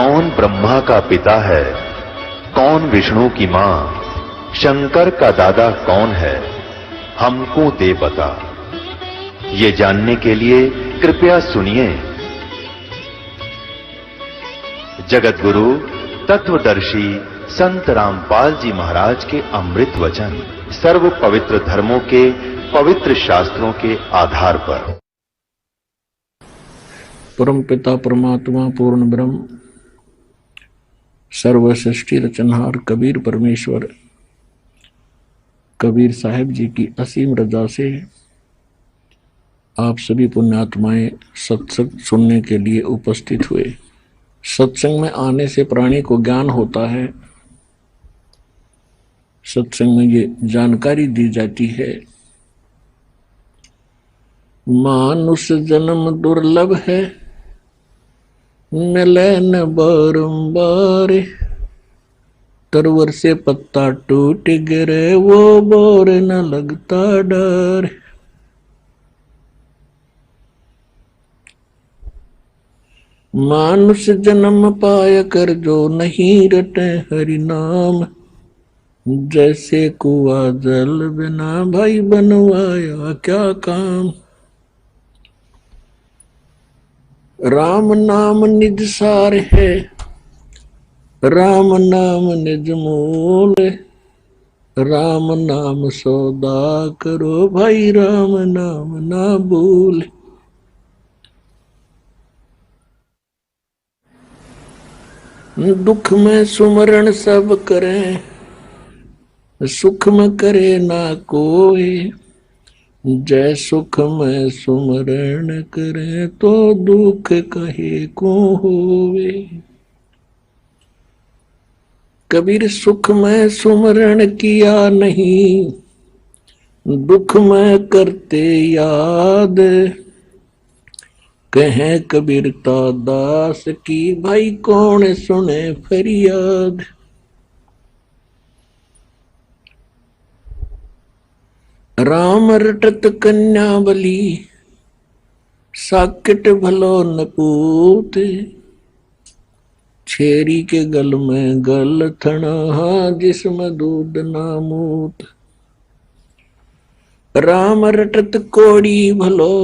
कौन ब्रह्मा का पिता है, कौन विष्णु की मां, शंकर का दादा कौन है, हमको दे बता। ये जानने के लिए कृपया सुनिए। जगत गुरु तत्वदर्शी संत रामपाल जी महाराज के अमृत वचन सर्व पवित्र धर्मों के पवित्र शास्त्रों के आधार पर। परम पिता परमात्मा पूर्ण ब्रह्म सर्व सृष्टि रचनहार कबीर परमेश्वर कबीर साहिब जी की असीम रजा से आप सभी पुण्यात्माएं सत्संग सुनने के लिए उपस्थित हुए। सत्संग में आने से प्राणी को ज्ञान होता है। सत्संग में ये जानकारी दी जाती है, मानुष जन्म दुर्लभ है, मिले न बारंबार, तरवर से पत्ता टूट गिरे वो बोर न लगता डर। मानुष जन्म पाया कर जो नहीं रटे हरि नाम, जैसे कुआ जल बिना भाई बनवाया क्या काम। राम नाम निज सार है, राम नाम निज मूल, राम नाम सौदा करो भाई राम नाम ना भूल। दुख में सुमरण सब करें, सुख में करे ना कोई, जय सुख में सुमरण करे तो दुख कहे को होवे। कबीर सुख में सुमरण किया नहीं, दुख में करते याद, कहे कबीरता दास की भाई कौन सुने फरियाद। राम रटत कन्या बली, साकिट भलो न पूत, छेरी के गल में गल थना जिसमें दूध ना मूत। राम रटत कोड़ी भलो,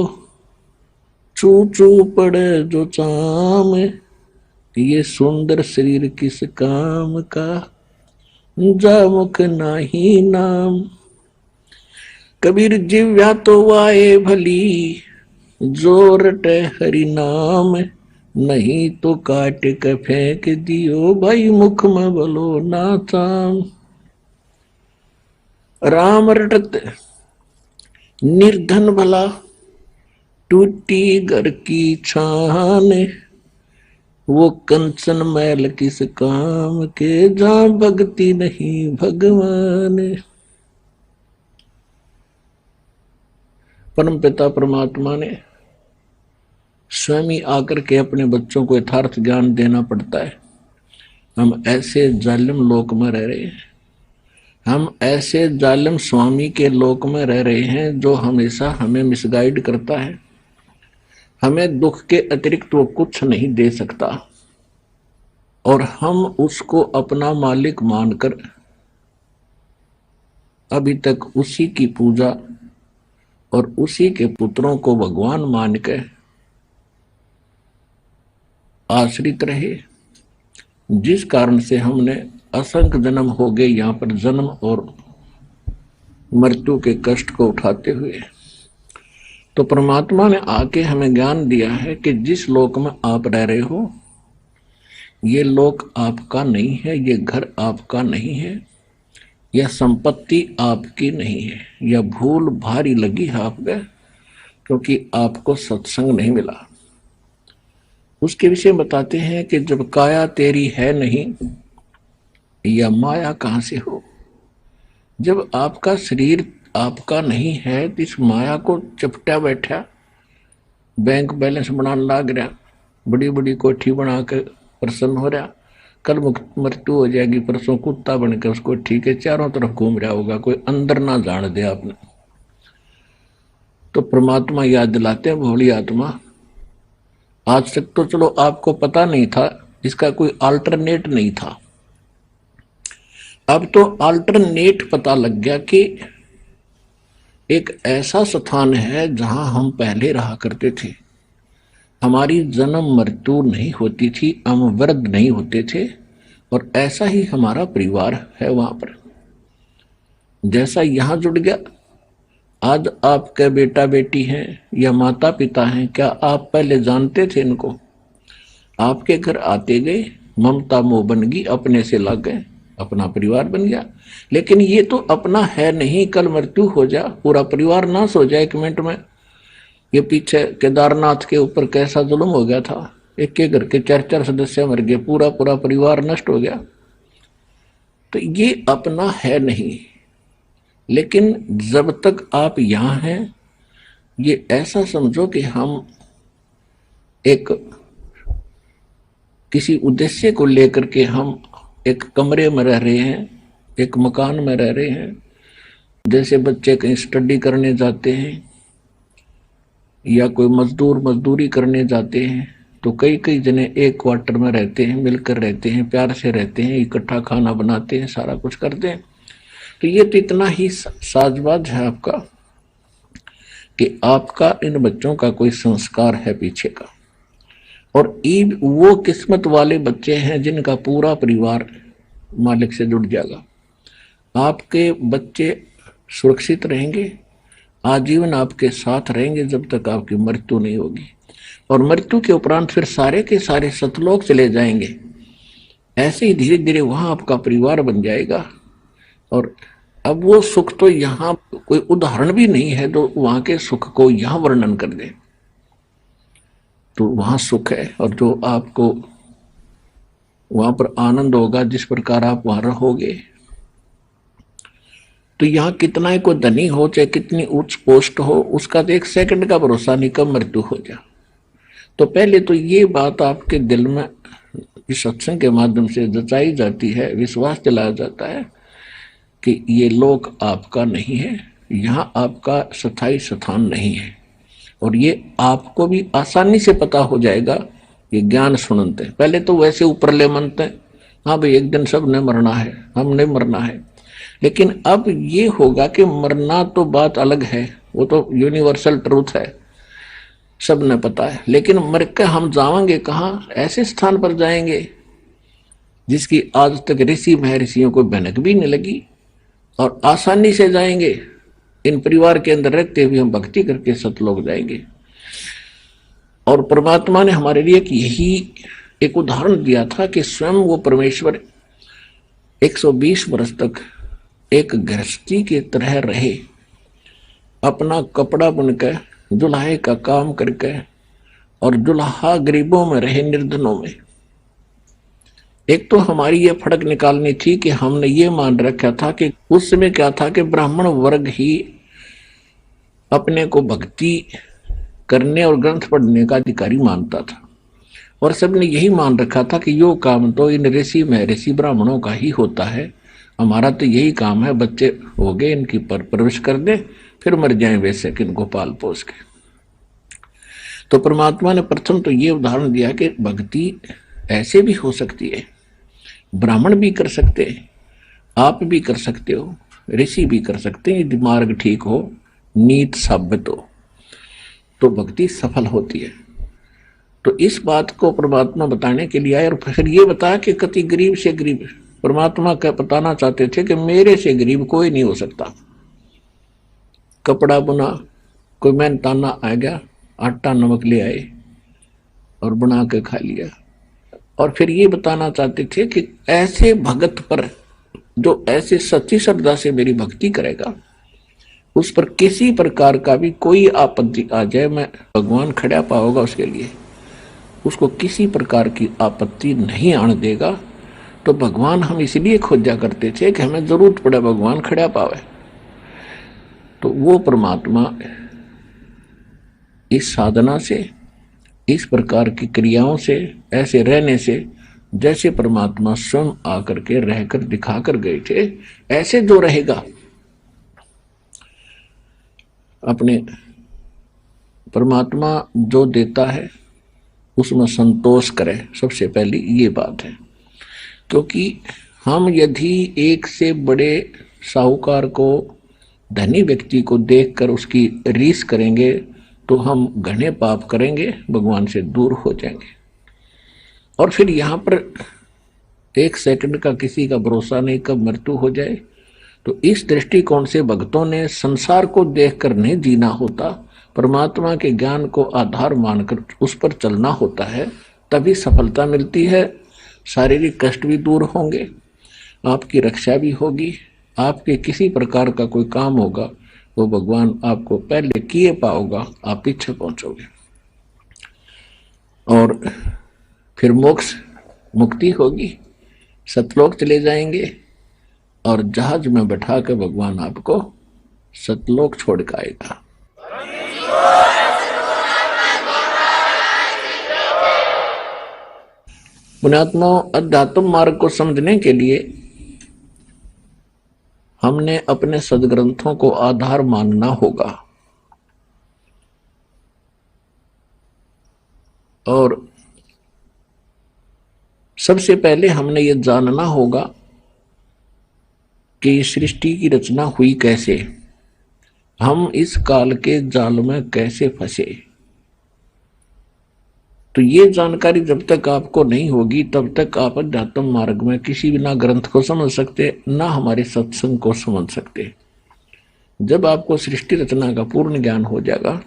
चू चू पड़े जो चाम, ये सुंदर शरीर किस काम का, जा मुख नाही नाम। कबीर जिव्या तो वाए भली, जो रटे हरि नाम, नहीं तो काट के फेंक दियो भाई मुख में बोलो ना चाम। राम रटत निर्धन भला, टूटी घर की छान, वो कंचन मैल किस काम के, जहाँ भक्ति नहीं भगवान। परम पिता परमात्मा ने स्वयं आकर के अपने बच्चों को यथार्थ ज्ञान देना पड़ता है। हम ऐसे जालिम लोक में रह रहे हैं, हम ऐसे जालिम स्वामी के लोक में रह रहे हैं जो हमेशा हमें मिसगाइड करता है। हमें दुख के अतिरिक्त वो कुछ नहीं दे सकता और हम उसको अपना मालिक मानकर अभी तक उसी की पूजा और उसी के पुत्रों को भगवान मान के आश्रित रहे, जिस कारण से हमने असंख्य जन्म हो गए यहाँ पर जन्म और मृत्यु के कष्ट को उठाते हुए। तो परमात्मा ने आके हमें ज्ञान दिया है कि जिस लोक में आप रह रहे हो, ये लोक आपका नहीं है, ये घर आपका नहीं है, यह संपत्ति आपकी नहीं है। यह भूल भारी लगी है आपको, क्योंकि आपको सत्संग नहीं मिला। उसके विषय बताते हैं कि जब काया तेरी है नहीं, यह माया कहां से हो। जब आपका शरीर आपका नहीं है तो इस माया को चपटा बैठा, बैंक बैलेंस बनाने लग रहा, बड़ी बड़ी कोठी बना के प्रसन्न हो रहा, कल मृत्यु हो जाएगी, परसों कुत्ता बनकर उसको ठीक है चारों तरफ घूम रहा होगा, कोई अंदर ना जान दे आपने। तो परमात्मा याद दिलाते हैं, भोली आत्मा आज तक तो चलो आपको पता नहीं था इसका कोई अल्टरनेट नहीं था। अब तो अल्टरनेट पता लग गया कि एक ऐसा स्थान है जहां हम पहले रहा करते थे, हमारी जन्म मृत्यु नहीं होती थी, हम वृद्ध नहीं होते थे, और ऐसा ही हमारा परिवार है वहां पर। जैसा यहां जुड़ गया, आज आपके बेटा बेटी हैं या माता पिता हैं, क्या आप पहले जानते थे इनको? आपके घर आते गए, ममता मोह बन गई, अपने से लग गए, अपना परिवार बन गया। लेकिन ये तो अपना है नहीं, कल मृत्यु हो जा, पूरा परिवार नाश हो जाए 1 मिनट में। ये पीछे केदारनाथ के ऊपर कैसा जुल्म हो गया था, एक के घर के 4-4 सदस्य मर गए, पूरा पूरा परिवार नष्ट हो गया। तो ये अपना है नहीं। लेकिन जब तक आप यहां हैं, ये ऐसा समझो कि हम एक किसी उद्देश्य को लेकर के हम एक कमरे में रह रहे हैं, एक मकान में रह रहे हैं। जैसे बच्चे कहीं स्टडी करने जाते हैं या कोई मजदूर मजदूरी करने जाते हैं, तो कई कई जने एक क्वार्टर में रहते हैं, मिलकर रहते हैं, प्यार से रहते हैं, इकट्ठा खाना बनाते हैं, सारा कुछ करते हैं। तो ये तो इतना ही साजबाज है आपका कि आपका इन बच्चों का कोई संस्कार है पीछे का। और ईद वो किस्मत वाले बच्चे हैं जिनका पूरा परिवार मालिक से जुड़ जाएगा। आपके बच्चे सुरक्षित रहेंगे, आजीवन आपके साथ रहेंगे जब तक आपकी मृत्यु नहीं होगी। और मृत्यु के उपरांत फिर सारे के सारे सतलोक चले जाएंगे। ऐसे ही धीरे धीरे वहां आपका परिवार बन जाएगा। और अब वो सुख तो यहाँ कोई उदाहरण भी नहीं है जो वहां के सुख को यहाँ वर्णन कर दे। तो वहां सुख है, और जो आपको वहां पर आनंद होगा जिस प्रकार आप वहां रहोगे। तो यहाँ कितना ही कोई धनी हो, चाहे कितनी उच्च पोस्ट हो, उसका तो 1 सेकंड का भरोसा नहीं कब मृत्यु हो जाए। तो पहले तो ये बात आपके दिल में इस सत्संग के माध्यम से जचाई जाती है, विश्वास दिलाया जाता है कि ये लोक आपका नहीं है, यहाँ आपका स्थायी स्थान नहीं है। और ये आपको भी आसानी से पता हो जाएगा ये ज्ञान सुनते। पहले तो वैसे ऊपरले मनते, हाँ भाई एक दिन सब ने मरना है, हमने मरना है। लेकिन अब ये होगा कि मरना तो बात अलग है, वो तो यूनिवर्सल ट्रूथ है, सब ने पता है। लेकिन मर के हम जाएंगे कहाँ? ऐसे स्थान पर जाएंगे जिसकी आज तक ऋषि महर्षियों को भनक भी नहीं लगी, और आसानी से जाएंगे। इन परिवार के अंदर रहते हुए हम भक्ति करके सतलोक जाएंगे। और परमात्मा ने हमारे लिए यही एक उदाहरण दिया था कि स्वयं वो परमेश्वर 120 वर्ष तक एक गृहस्थी की तरह रहे, अपना कपड़ा बुनकर दुल्हे का काम करके, और दुल्हा गरीबों में रहे, निर्धनों में। एक तो हमारी ये फर्क निकालनी थी कि हमने ये मान रखा था कि उस समय क्या था कि ब्राह्मण वर्ग ही अपने को भक्ति करने और ग्रंथ पढ़ने का अधिकारी मानता था, और सबने यही मान रखा था कि यो काम तो इन ऋषि महर्षि ब्राह्मणों का ही होता है, हमारा तो यही काम है, बच्चे हो गए इनकी परवरिश कर दे, फिर मर जाएं वैसे कि इनको पाल पोस के। तो परमात्मा ने प्रथम तो ये उदाहरण दिया कि भक्ति ऐसे भी हो सकती है, ब्राह्मण भी कर सकते हैं, आप भी कर सकते हो, ऋषि भी कर सकते हैं, यदि मार्ग ठीक हो, नीत साबित हो तो भक्ति सफल होती है। तो इस बात को परमात्मा बताने के लिए आए, और फिर ये बताया कि कति गरीब से गरीब, परमात्मा का बताना चाहते थे कि मेरे से गरीब कोई नहीं हो सकता। कपड़ा बुना, कोई मेहनताना आ गया, आटा नमक ले आए और बना के खा लिया। और फिर ये बताना चाहते थे कि ऐसे भगत पर जो ऐसे सच्ची श्रद्धा से मेरी भक्ति करेगा, उस पर किसी प्रकार का भी कोई आपत्ति आ जाए, मैं भगवान खड़ा पाऊंगा उसके लिए, उसको किसी प्रकार की आपत्ति नहीं आने देगा। तो भगवान हम इसलिए खोजा करते थे कि हमें जरूरत पड़े भगवान खड़ा पावे। तो वो परमात्मा इस साधना से, इस प्रकार की क्रियाओं से, ऐसे रहने से, जैसे परमात्मा स्वयं आकर के रहकर दिखा कर गए थे, ऐसे जो रहेगा अपने परमात्मा जो देता है उसमें संतोष करे, सबसे पहली ये बात है। क्योंकि हम यदि एक से बड़े साहूकार को, धनी व्यक्ति को देखकर उसकी रीस करेंगे तो हम घने पाप करेंगे, भगवान से दूर हो जाएंगे। और फिर यहाँ पर एक सेकंड का किसी का भरोसा नहीं, कब मृत्यु हो जाए। तो इस दृष्टिकोण से भक्तों ने संसार को देखकर नहीं जीना होता, परमात्मा के ज्ञान को आधार मानकर उस पर चलना होता है, तभी सफलता मिलती है। शारीरिक कष्ट भी दूर होंगे, आपकी रक्षा भी होगी, आपके किसी प्रकार का कोई काम होगा वो भगवान आपको पहले किए पाओगा, आप पीछे पहुंचोगे और फिर मोक्ष मुक्ति होगी, सतलोक चले जाएंगे और जहाज में बैठा के भगवान आपको सतलोक छोड़ के आएगा। पुण्यात्मा, अध्यात्म मार्ग को समझने के लिए हमने अपने सदग्रंथों को आधार मानना होगा और सबसे पहले हमने ये जानना होगा कि सृष्टि की रचना हुई कैसे, हम इस काल के जाल में कैसे फंसे। तो ये जानकारी जब तक आपको नहीं होगी तब तक आप अध्यात्म मार्ग में किसी भी ना ग्रंथ को समझ सकते, ना हमारे सत्संग को समझ सकते। जब आपको सृष्टि रचना का पूर्ण ज्ञान हो जाएगा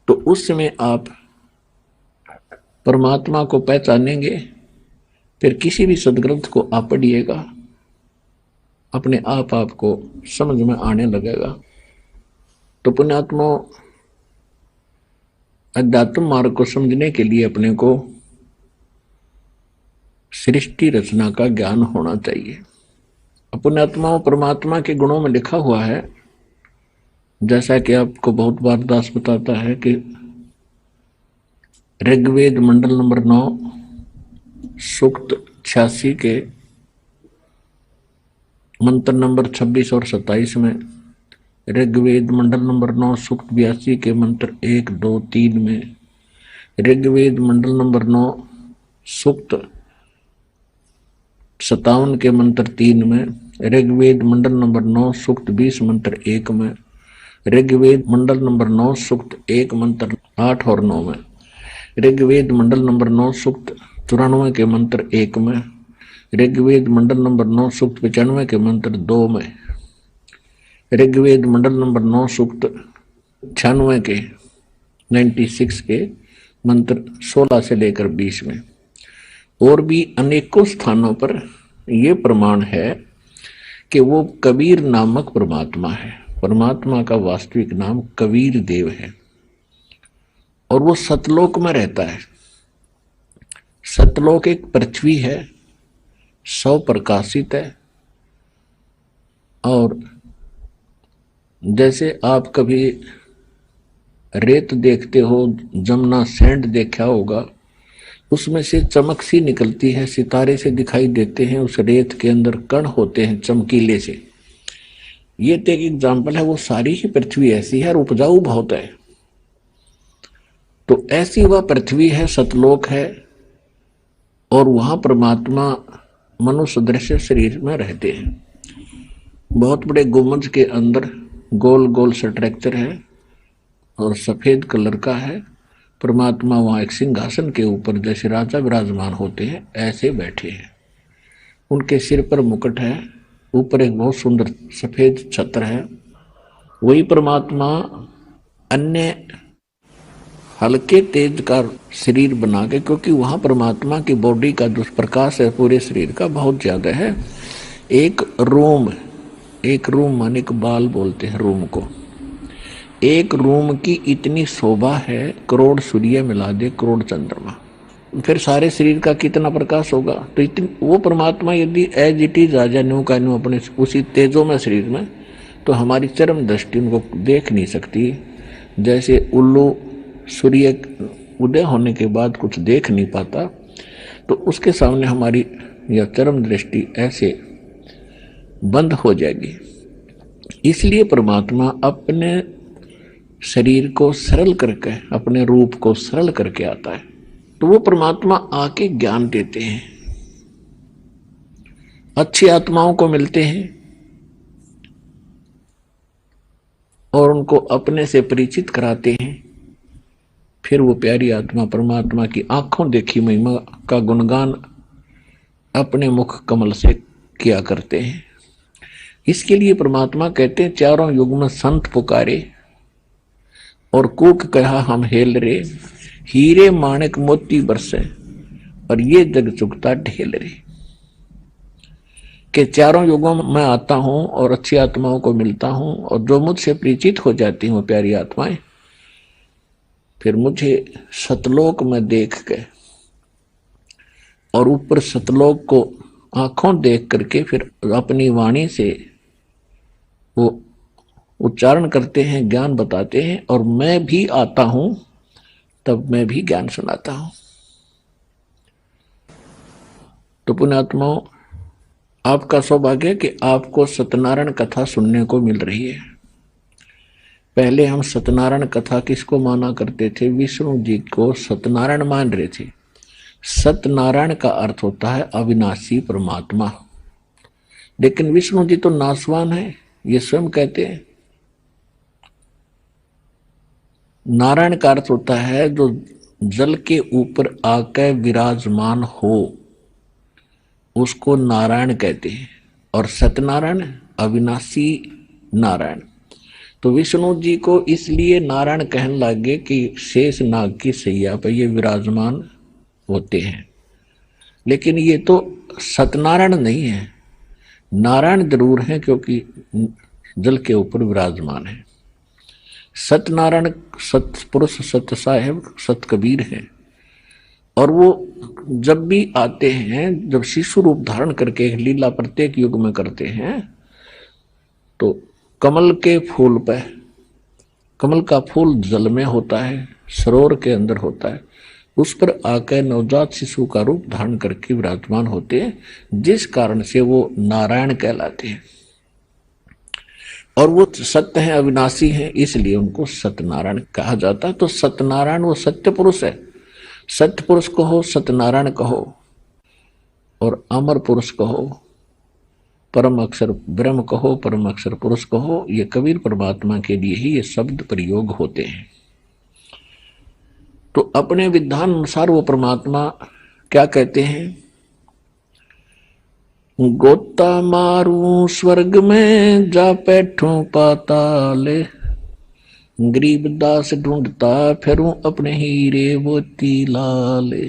तो उस समय आप परमात्मा को पहचानेंगे। फिर किसी भी सदग्रंथ को आप पढ़िएगा, अपने आप आपको समझ में आने लगेगा। तो पुण्यात्मा, अध्यात्म मार्ग को समझने के लिए अपने को सृष्टि रचना का ज्ञान होना चाहिए। पुण्यात्माओं, परमात्मा के गुणों में लिखा हुआ है, जैसा कि आपको बहुत बार दास बताता है कि ऋग्वेद मंडल नंबर 9 सूक्त 86 के मंत्र नंबर 26 और 27 में, ऋग्वेद मंडल नंबर 9 सूक्त 82 के मंत्र 1, 2, 3 में, ऋग्वेद मंडल नंबर 9 सूक्त 57 के मंत्र 3 में, ऋग्वेद मंडल नंबर 9 सूक्त 20 मंत्र 1 में, ऋग्वेद मंडल नंबर 9 सूक्त 1 मंत्र 8 और 9 में, ऋग्वेद मंडल नंबर 9 सूक्त 94 के मंत्र 1 में, ऋग्वेद मंडल नंबर 9 सूक्त 95 के मंत्र 2 में, ऋग्वेद मंडल नंबर 9 सूक्त 96 के 96 के मंत्र 16 से लेकर 20 में। और भी अनेकों स्थानों पर यह प्रमाण है कि वो कबीर नामक परमात्मा है। परमात्मा का वास्तविक नाम कबीर देव है और वो सतलोक में रहता है। सतलोक एक पृथ्वी है, सौ प्रकाशित है। और जैसे आप कभी रेत देखते हो, जमुना सैंड देखा होगा, उसमें से चमक सी निकलती है, सितारे से दिखाई देते हैं, उस रेत के अंदर कण होते हैं चमकीले से। ये तो एक एग्जाम्पल है। वो सारी ही पृथ्वी ऐसी है और उपजाऊ बहुत है। तो ऐसी वह पृथ्वी है, सतलोक है, और वहां परमात्मा मनुष्य दृश्य शरीर में रहते हैं। बहुत बड़े गुंबज के अंदर गोल गोल स्ट्रक्चर है और सफेद कलर का है। परमात्मा वहां एक सिंहासन के ऊपर जैसे राजा विराजमान होते हैं ऐसे बैठे हैं। उनके सिर पर मुकुट है, ऊपर एक बहुत सुंदर सफेद छत्र है। वही परमात्मा अन्य हल्के तेज का शरीर बना के, क्योंकि वहां परमात्मा की बॉडी का जो प्रकाश है पूरे शरीर का बहुत ज्यादा है। एक रूम माने एक बाल बोलते हैं रूम को। एक रूम की इतनी शोभा है, करोड़ सूर्य मिला दे, करोड़ चंद्रमा, फिर सारे शरीर का कितना प्रकाश होगा। तो इतनी वो परमात्मा यदि एज इट इज आ जाए न्यू का न्यू अपने उसी तेजों में शरीर में, तो हमारी चरम दृष्टि उनको देख नहीं सकती। जैसे उल्लू सूर्य उदय होने के बाद कुछ देख नहीं पाता, तो उसके सामने हमारी यह चरम दृष्टि ऐसे बंद हो जाएगी। इसलिए परमात्मा अपने शरीर को सरल करके, अपने रूप को सरल करके आता है। तो वो परमात्मा आके ज्ञान देते हैं, अच्छी आत्माओं को मिलते हैं और उनको अपने से परिचित कराते हैं। फिर वो प्यारी आत्मा परमात्मा की आंखों देखी महिमा का गुणगान अपने मुख कमल से किया करते हैं। इसके लिए परमात्मा कहते हैं, चारों युग में संत पुकारे और कूक कहा हम हेल रे, हीरे माणिक मोती बरसे और ये जग चुकता ढेल रे। कि चारों युगों में मैं आता हूं और अच्छी आत्माओं को मिलता हूं, और जो मुझसे परिचित हो जाती हूं प्यारी आत्माएं, फिर मुझे सतलोक में देख के और ऊपर सतलोक को आंखों देख करके फिर अपनी वाणी से वो उच्चारण करते हैं, ज्ञान बताते हैं, और मैं भी आता हूं तब मैं भी ज्ञान सुनाता हूं। तो पुण्यात्माओं, आपका सौभाग्य कि आपको सत्यनारायण कथा सुनने को मिल रही है। पहले हम सत्यनारायण कथा किसको माना करते थे? विष्णु जी को सत्यनारायण मान रहे थे। सत्यनारायण का अर्थ होता है अविनाशी परमात्मा, लेकिन विष्णु जी तो नाशवान है, ये स्वयं कहते हैं। नारायण का अर्थ होता है जो जल के ऊपर आकर विराजमान हो, उसको नारायण कहते हैं। और सत्यनारायण अविनाशी नारायण। तो विष्णु जी को इसलिए नारायण कहने लगे कि शेष नाग की सैया पर ये विराजमान होते हैं, लेकिन ये तो सत्यनारायण नहीं है। नारायण जरूर है क्योंकि जल के ऊपर विराजमान है। सत्यनारायण सत्य पुरुष, सत्य साहेब, सत्य कबीर है। और वो जब भी आते हैं, जब शिशु रूप धारण करके लीला प्रत्येक युग में करते हैं, तो कमल के फूल पे, कमल का फूल जल में होता है, सरोवर के अंदर होता है, उस पर आकर नवजात शिशु का रूप धारण करके विराजमान होते हैं, जिस कारण से वो नारायण कहलाते हैं। और वो सत्य है, अविनाशी है, इसलिए उनको सत्यनारायण कहा जाता है। तो सत्यनारायण वो सत्य पुरुष है। सत्य पुरुष कहो, सत्यनारायण कहो, और अमर पुरुष कहो, परम अक्षर ब्रह्म कहो, परम अक्षर पुरुष कहो, ये कबीर परमात्मा के लिए ही ये शब्द प्रयोग होते हैं। तो अपने विधान अनुसार वो परमात्मा क्या कहते हैं? गोता मारू स्वर्ग में जा बैठूं पाताले, गरीब दास ढूंढता फिरूं अपने हीरे मोती लाले।